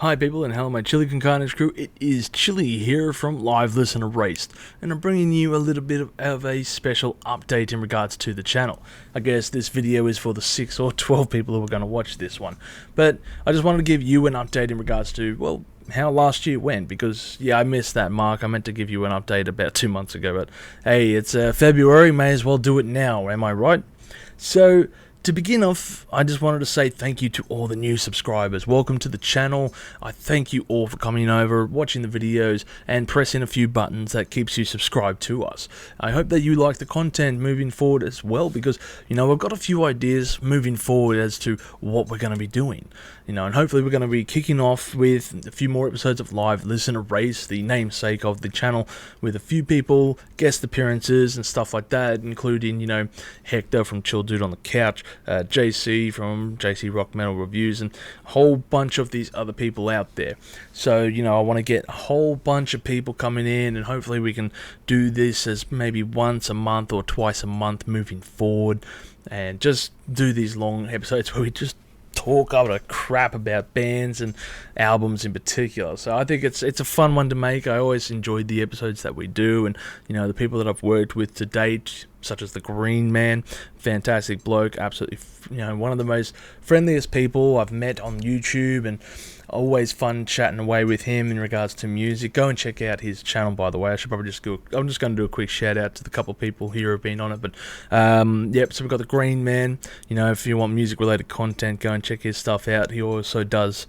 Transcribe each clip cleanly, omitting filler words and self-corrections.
Hi people and hello my Chili Con Carnage crew, it is Chili here from Live Listen Erased, and I'm bringing you a little bit of a special update in regards to the channel. I guess this video is for the 6 or 12 people who are going to watch this one, but I just wanted to give you an update in regards to, well, how last year went, because yeah, I missed that mark. I meant to give you an update about 2 months ago, but hey, it's February, may as well do it now, am I right? So, to begin off, I just wanted to say thank you to all the new subscribers. Welcome to the channel. I thank you all for coming over, watching the videos, and pressing a few buttons that keeps you subscribed to us. I hope that you like the content moving forward as well, because, you know, I've got a few ideas moving forward as to what we're going to be doing. You know, and hopefully we're going to be kicking off with a few more episodes of Live Listen Erase, the namesake of the channel, with a few people, guest appearances and stuff like that, including, you know, Hector from Chill Dude on the Couch, JC from JC Rock Metal Reviews, and a whole bunch of these other people out there. So, you know, I want to get a whole bunch of people coming in, and hopefully we can do this as maybe once a month or twice a month moving forward, and just do these long episodes where we just talk utter crap about bands and albums in particular. So I think it's a fun one to make. I always enjoyed the episodes that we do, and you know, the people that I've worked with to date, such as the Green Man, fantastic bloke, absolutely, you know, one of the most friendliest people I've met on YouTube, and always fun chatting away with him in regards to music. Go and check out his channel, by the way. I should probably just go. I'm just going to do a quick shout out to the couple of people here who have been on it. But yep. So we've got the Green Man. You know, if you want music related content, go and check his stuff out. He also does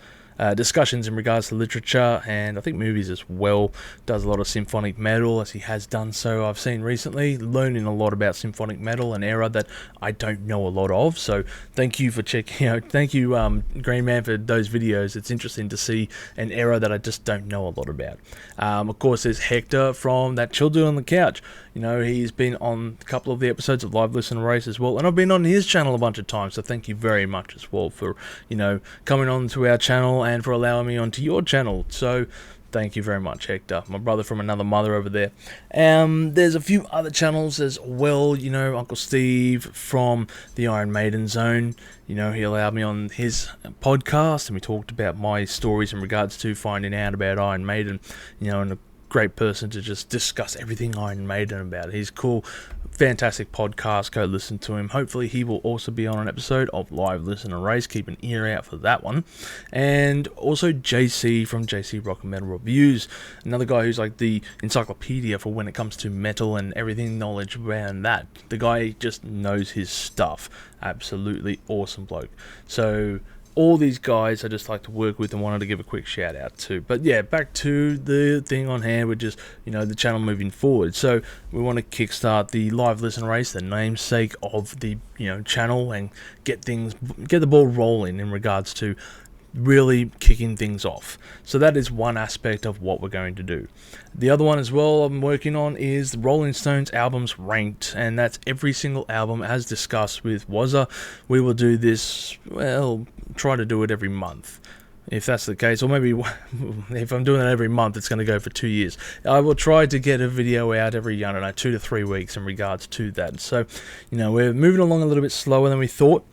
discussions in regards to literature and I think movies as well. Does a lot of symphonic metal, as he has done so I've seen recently, learning a lot about symphonic metal, an era that I don't know a lot of. So thank you for checking out. Thank you, Green Man, for those videos. It's interesting to see an era that I just don't know a lot about. Of course, there's Hector from that Chill Dude on the Couch. You know, he's been on a couple of the episodes of Live Listen Race as well, and I've been on his channel a bunch of times, so thank you very much as well for, you know, coming on to our channel and for allowing me onto your channel. So thank you very much, Hector, my brother from another mother over there. There's a few other channels as well, you know, Uncle Steve from the Iron Maiden Zone. You know, he allowed me on his podcast, and we talked about my stories in regards to finding out about Iron Maiden, you know, and a great person to just discuss everything Iron Maiden about. He's cool, fantastic podcast. Go listen to him. Hopefully he will also be on an episode of Live Listen Erase. Keep an ear out for that one. And also JC from JC Rock and Metal Reviews, another guy who's like the encyclopedia for when it comes to metal and everything, knowledge around that. The guy just knows his stuff. Absolutely awesome bloke. So all these guys I just like to work with and wanted to give a quick shout out to. But yeah, back to the thing on hand, which is, you know, the channel moving forward. So we want to kickstart the Live Listen Race, the namesake of the, you know, channel, and get the ball rolling in regards to really kicking things off. So that is one aspect of what we're going to do. The other one as well I'm working on is the Rolling Stones albums ranked, and that's every single album as discussed with Wazza. We will do this, well, try to do it every month, if that's the case, or maybe if I'm doing it every month, it's going to go for 2 years. I will try to get a video out every, I don't know, 2 to 3 weeks in regards to that. So, you know, we're moving along a little bit slower than we thought,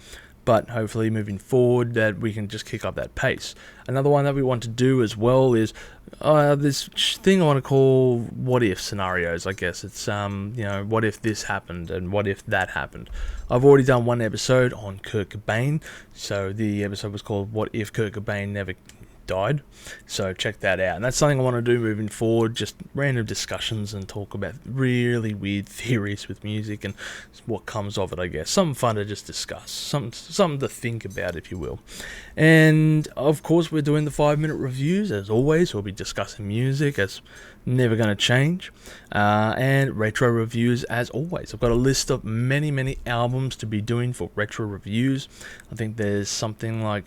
but hopefully moving forward that we can just kick up that pace. Another one that we want to do as well is this thing I want to call what if scenarios, I guess. It's, you know, what if this happened and what if that happened. I've already done one episode on Kurt Cobain, so the episode was called What If Kurt Cobain Never Died, so check that out. And that's something I want to do moving forward, just random discussions and talk about really weird theories with music and what comes of it, I guess. Something fun to just discuss, something to think about, if you will. And of course we're doing the 5-minute reviews as always. We'll be discussing music, as never going to change, and retro reviews as always. I've got a list of many albums to be doing for retro reviews. I think there's something like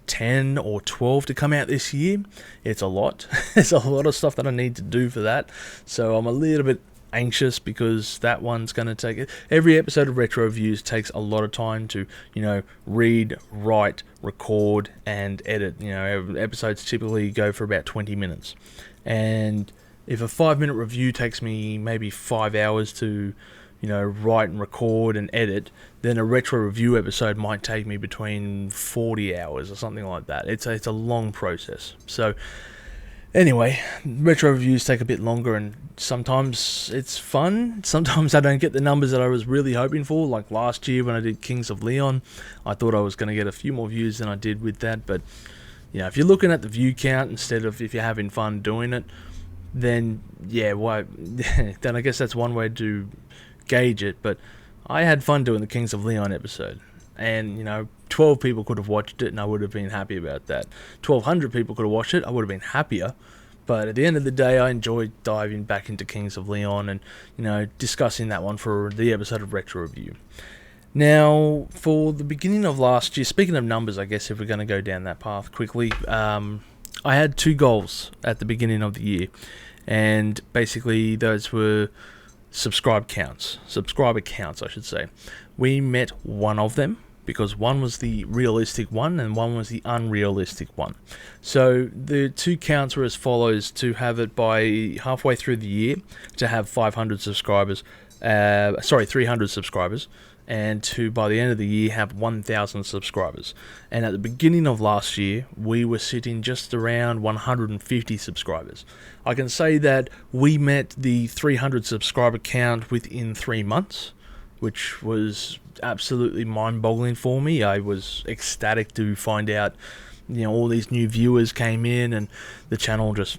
10 or 12 to come out this year. It's a lot. There's a lot of stuff that I need to do for that, so I'm a little bit anxious because that one's going to take it. Every episode of Retro Reviews takes a lot of time to, you know, read, write, record, and edit. You know, episodes typically go for about 20 minutes, and if a 5-minute review takes me maybe 5 hours to write and record and edit, then a retro review episode might take me between 40 hours or something like that. It's a long process. So anyway, retro reviews take a bit longer, and sometimes it's fun. Sometimes I don't get the numbers that I was really hoping for. Like last year when I did Kings of Leon, I thought I was going to get a few more views than I did with that. But if you're looking at the view count instead of if you're having fun doing it, then why? Then I guess that's one way to gauge it. But I had fun doing the Kings of Leon episode, and 12 people could have watched it and I would have been happy about that. 1,200 people could have watched it, I would have been happier. But at the end of the day, I enjoyed diving back into Kings of Leon and discussing that one for the episode of Retro Review. Now, for the beginning of last year, speaking of numbers, I guess if we're going to go down that path quickly, I had 2 goals at the beginning of the year, and basically those were subscriber counts, I should say. We met one of them, because one was the realistic one and one was the unrealistic one. So the 2 counts were as follows: to have it by halfway through the year, to have 300 subscribers, and to, by the end of the year, have 1,000 subscribers. And at the beginning of last year, we were sitting just around 150 subscribers. I can say that we met the 300 subscriber count within 3 months, which was absolutely mind-boggling for me. I was ecstatic to find out, all these new viewers came in and the channel just,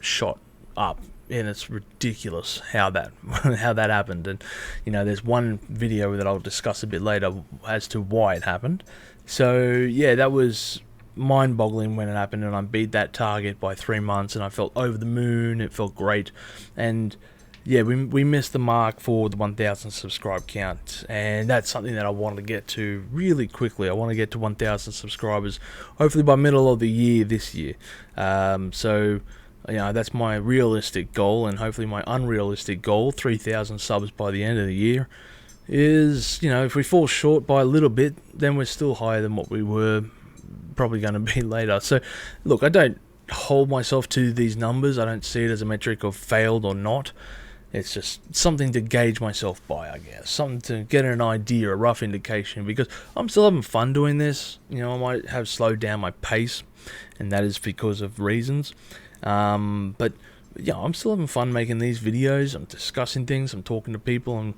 shot up. And it's ridiculous how that happened. And there's one video that I'll discuss a bit later as to why it happened. So that was mind-boggling when it happened, and I beat that target by 3 months, and I felt over the moon. It felt great, and we missed the mark for the 1,000 subscribe count, and that's something that I want to get to really quickly. I want to get to 1,000 subscribers, hopefully by middle of the year this year. So that's my realistic goal, and hopefully my unrealistic goal, 3,000 subs by the end of the year, is, if we fall short by a little bit, then we're still higher than what we were probably going to be later. So, look, I don't hold myself to these numbers. I don't see it as a metric of failed or not. It's just something to gauge myself by, I guess. Something to get an idea, a rough indication, because I'm still having fun doing this. I might have slowed down my pace, and that is because of reasons. But I'm still having fun making these videos. I'm discussing things, I'm talking to people and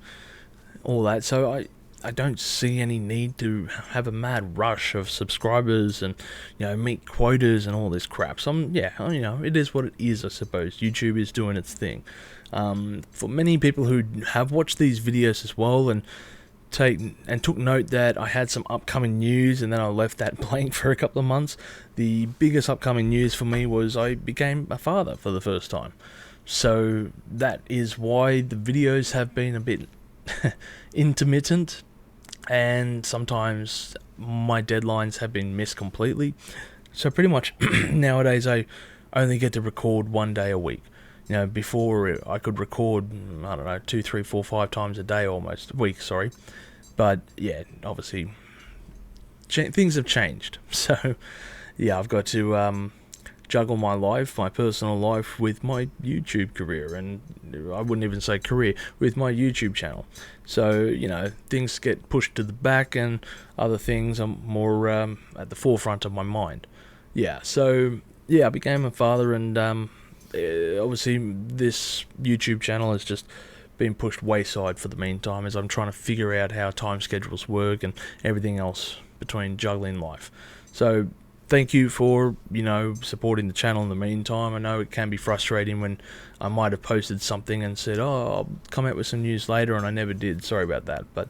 all that. So I don't see any need to have a mad rush of subscribers and meet quotas and all this crap. So it is what it is, I suppose. YouTube is doing its thing. For many people who have watched these videos as well and took note that I had some upcoming news, and then I left that blank for a couple of months. The biggest upcoming news for me was I became a father for the first time. So that is why the videos have been a bit intermittent, and sometimes my deadlines have been missed completely. So pretty much nowadays I only get to record 1 day a week. Before I could record, 2, 3, 4, 5 times a day almost, a week, sorry. But obviously things have changed. So I've got to juggle my life, my personal life, with my YouTube career, and I wouldn't even say career, with my YouTube channel. So things get pushed to the back, and other things are more at the forefront of my mind. So I became a father, and obviously this YouTube channel has just been pushed wayside for the meantime, as I'm trying to figure out how time schedules work and everything else between juggling life. So thank you for supporting the channel in the meantime. I know it can be frustrating when I might have posted something and said, I'll come out with some news later, and I never did. Sorry about that. But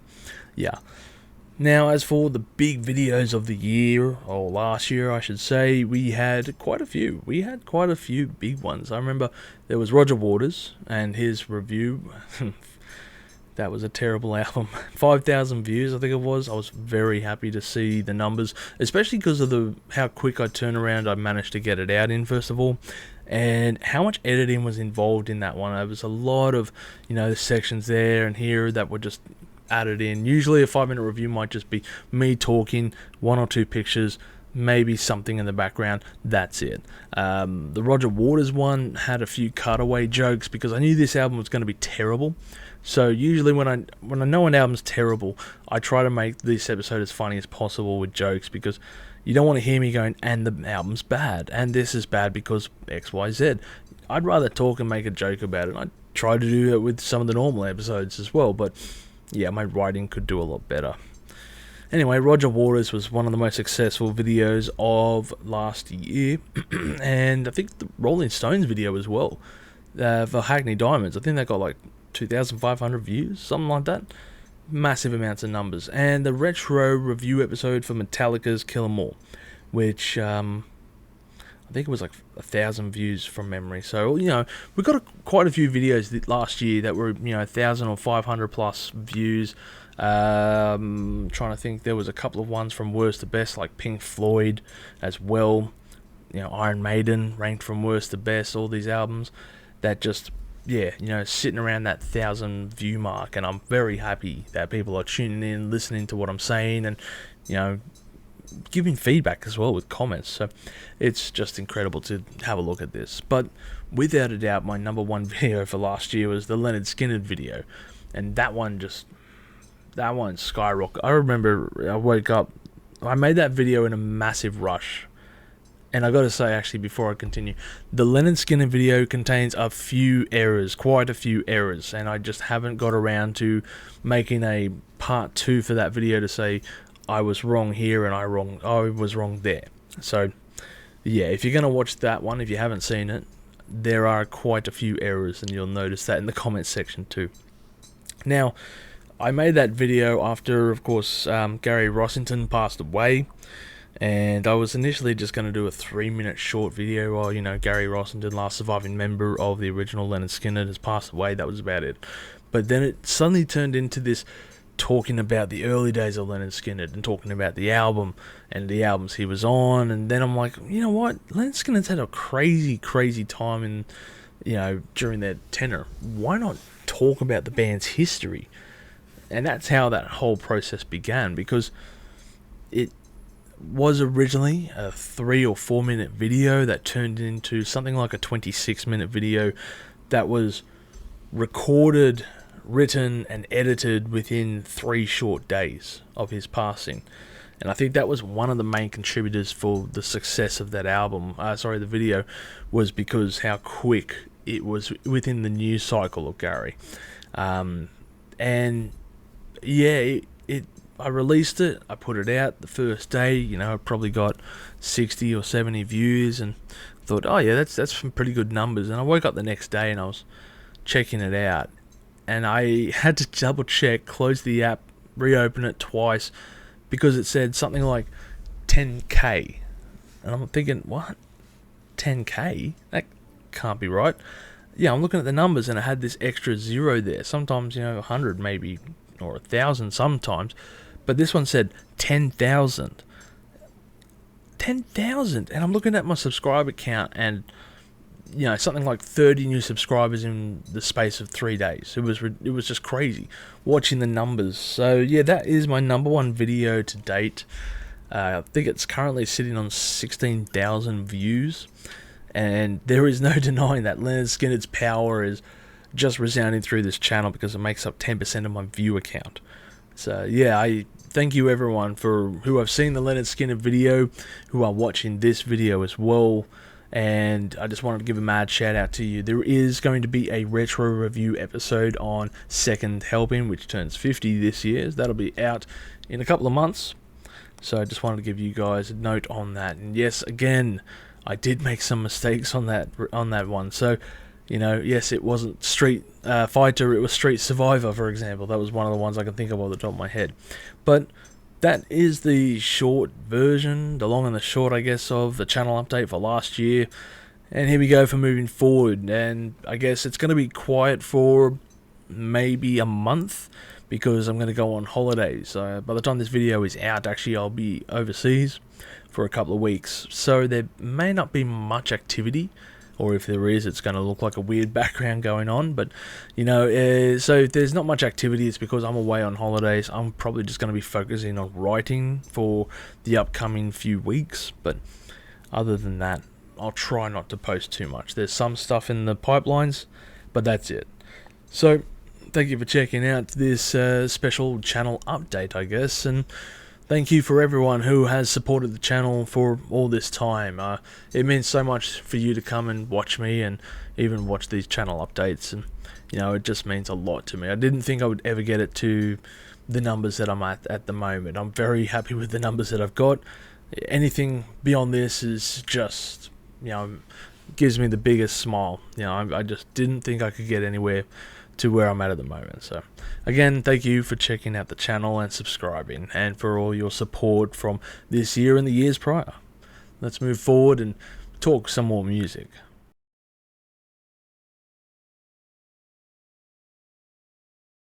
now, as for the big videos of the year, or last year I should say, we had quite a few. We had quite a few big ones. I remember there was Roger Waters and his review. That was a terrible album. 5,000 views, I think it was. I was very happy to see the numbers, especially because of how quick I managed to get it out in, first of all, and how much editing was involved in that one. There was a lot of, sections there and here that were just added in. Usually a 5-minute review might just be me talking, 1 or 2 pictures, maybe something in the background. That's it. The Roger Waters one had a few cutaway jokes because I knew this album was going to be terrible. So usually when I know an album's terrible, I try to make this episode as funny as possible with jokes, because you don't want to hear me going, and the album's bad, and this is bad because XYZ. I'd rather talk and make a joke about it. I try to do that with some of the normal episodes as well, but yeah, my writing could do a lot better. Anyway, Roger Waters was one of the most successful videos of last year, and I think the Rolling Stones video as well, for Hackney Diamonds. I think they got like 2,500 views, something like that. Massive amounts of numbers. And the retro review episode for Metallica's Kill 'Em All, which I think it was like 1,000 views from memory. So, you know, we got quite a few videos last year that were, you know, 1,000 or 500 plus views. Trying to think, there was a couple of ones from worst to best, like Pink Floyd as well. You know, Iron Maiden ranked from worst to best. All these albums that just, yeah, you know, sitting around that 1,000 view mark, and I'm very happy that people are tuning in, listening to what I'm saying, and, you know, giving feedback as well with comments. So it's just incredible to have a look at this. But without a doubt, my number one video for last year was the Leonard Skinner video, and that one skyrocketed. I remember I woke up, I made that video in a massive rush. And I gotta say, actually, before I continue, the Leonard Skinner video contains a few errors, quite a few errors, and I just haven't got around to making a part 2 for that video to say I was wrong here and I was wrong there. So, yeah, if you're gonna watch that one, if you haven't seen it, there are quite a few errors, and you'll notice that in the comments section too. Now, I made that video after, of course, Gary Rossington passed away. And I was initially just going to do a 3-minute short video while, you know, Gary Rossington, last surviving member of the original Leonard Skinner, has passed away. That was about it. But then it suddenly turned into this talking about the early days of Leonard Skinner and talking about the album and the albums he was on. And then I'm like, you know what? Leonard Skinner's had a crazy, crazy time in, you know, during their tenure. Why not talk about the band's history? And that's how that whole process began, because it was originally a 3 or 4 minute video that turned into something like a 26-minute video that was recorded, written and edited within 3 short days of his passing. And I think that was one of the main contributors for the success of that album, the video, was because how quick it was within the news cycle of Gary. And yeah, I released it, I put it out the first day, you know, I probably got 60 or 70 views, and thought, oh yeah, that's some pretty good numbers. And I woke up the next day and I was checking it out, and I had to double check, close the app, reopen it twice, because it said something like 10k, and I'm thinking, what, 10k? That can't be right. Yeah, I'm looking at the numbers and it had this extra 0 there. Sometimes, you know, 100 maybe, or 1,000 sometimes, but this one said 10,000. 10,000, and I'm looking at my subscriber count, and you know, something like 30 new subscribers in the space of 3 days. It was just crazy watching the numbers. So yeah, that is my number one video to date. I think it's currently sitting on 16,000 views, and there is no denying that Leonard Skinner's power is just resounding through this channel, because it makes up 10% of my viewer count. So yeah, I thank you everyone for who have seen the Leonard Skinner video, who are watching this video as well. And I just wanted to give a mad shout out to you. There is going to be a retro review episode on Second Helping, which turns 50 this year. That'll be out in a couple of months. So I just wanted to give you guys a note on that. And yes, again, I did make some mistakes on that one. So, you know, yes, it wasn't Street Fighter, it was Street Survivor, for example. That was one of the ones I can think of off the top of my head. But that is the short version, the long and the short, I guess, of the channel update for last year. And here we go for moving forward. And I guess it's going to be quiet for maybe a month, because I'm going to go on holidays. By the time this video is out, actually, I'll be overseas for a couple of weeks. So there may not be much activity, or if there is, it's going to look like a weird background going on. But, you know, so if there's not much activity, it's because I'm away on holidays. I'm probably just going to be focusing on writing for the upcoming few weeks. But other than that, I'll try not to post too much. There's some stuff in the pipelines, but that's it. So thank you for checking out this special channel update, I guess, and thank you for everyone who has supported the channel for all this time. It means so much for you to come and watch me and even watch these channel updates, and it just means a lot to me. I didn't think I would ever get it to the numbers that I'm at the moment. I'm very happy with the numbers that I've got. Anything beyond this is just, gives me the biggest smile. I just didn't think I could get anywhere to where I'm at the moment. So again, thank you for checking out the channel and subscribing, and for all your support from this year and the years prior. Let's move forward and talk some more music.